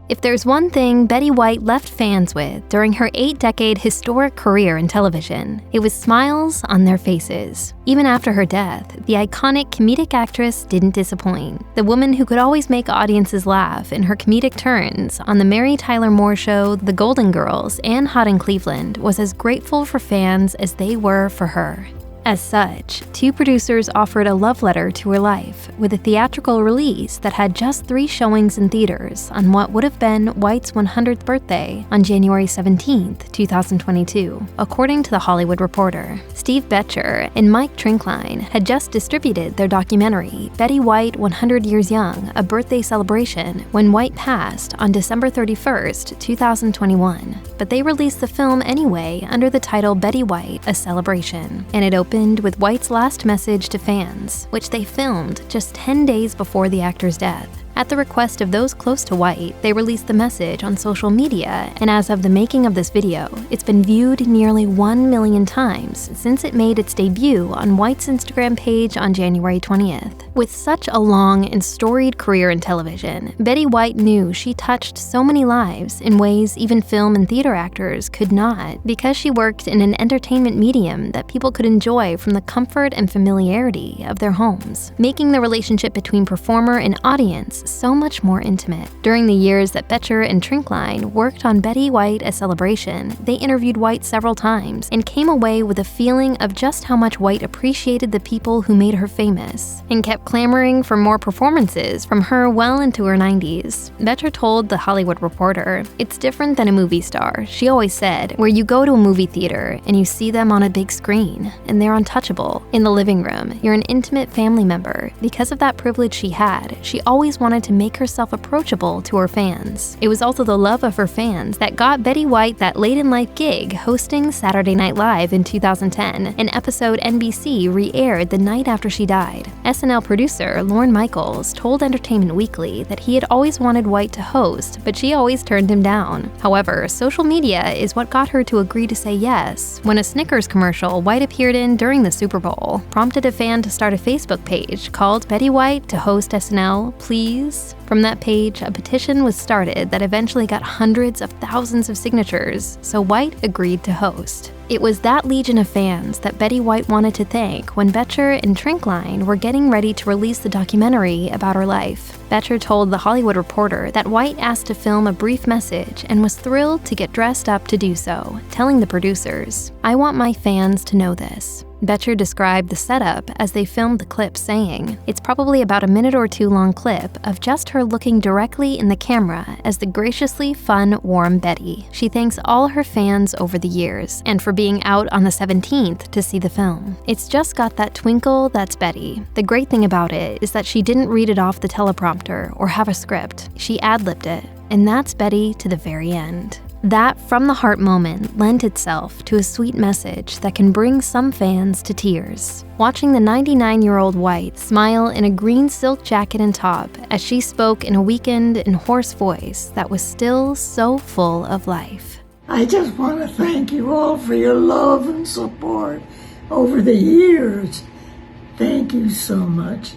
If there's one thing Betty White left fans with during her 8-decade historic career in television, it was smiles on their faces. Even after her death, the iconic comedic actress didn't disappoint. The woman who could always make audiences laugh in her comedic turns on The Mary Tyler Moore Show, The Golden Girls, and Hot in Cleveland was as grateful for fans as they were for her. As such, two producers offered a love letter to her life with a theatrical release that had just 3 showings in theaters on what would have been White's 100th birthday on January 17, 2022, according to The Hollywood Reporter. Steve Betcher and Mike Trinkline had just distributed their documentary, Betty White 100 Years Young, A Birthday Celebration, when White passed on December 31, 2021. But they released the film anyway under the title Betty White, A Celebration, and it opened with White's last message to fans, which they filmed just 10 days before the actor's death. At the request of those close to White, they released the message on social media, and as of the making of this video, it's been viewed nearly 1 million times since it made its debut on White's Instagram page on January 20th. With such a long and storied career in television, Betty White knew she touched so many lives in ways even film and theater actors could not, because she worked in an entertainment medium that people could enjoy from the comfort and familiarity of their homes, making the relationship between performer and audience so much more intimate. During the years that Betcher and Trinkline worked on Betty White, A Celebration, they interviewed White several times and came away with a feeling of just how much White appreciated the people who made her famous, and kept clamoring for more performances from her well into her 90s. Betcher told The Hollywood Reporter, "It's different than a movie star," she always said, "where you go to a movie theater and you see them on a big screen, and they're untouchable. In the living room, you're an intimate family member." Because of that privilege she had, she always wanted to make herself approachable to her fans. It was also the love of her fans that got Betty White that late-in-life gig hosting Saturday Night Live in 2010, an episode NBC re-aired the night after she died. SNL producer Lorne Michaels told Entertainment Weekly that he had always wanted White to host, but she always turned him down. However, social media is what got her to agree to say yes when a Snickers commercial White appeared in during the Super Bowl prompted a fan to start a Facebook page called Betty White to Host SNL, Please. From that page, a petition was started that eventually got hundreds of thousands of signatures, so White agreed to host. It was that legion of fans that Betty White wanted to thank when Betcher and Trinkline were getting ready to release the documentary about her life. Betcher told The Hollywood Reporter that White asked to film a brief message and was thrilled to get dressed up to do so, telling the producers, "I want my fans to know this." Betcher described the setup as they filmed the clip, saying, "It's probably about a minute or 2 long clip of just her looking directly in the camera as the graciously fun, warm Betty. She thanks all her fans over the years, and for being out on the 17th to see the film. It's just got that twinkle that's Betty. The great thing about it is that she didn't read it off the teleprompter or have a script. She ad-libbed it, and that's Betty to the very end." That from-the-heart moment lent itself to a sweet message that can bring some fans to tears. Watching the 99-year-old White smile in a green silk jacket and top as she spoke in a weakened and hoarse voice that was still so full of life. "I just want to thank you all for your love and support over the years. Thank you so much.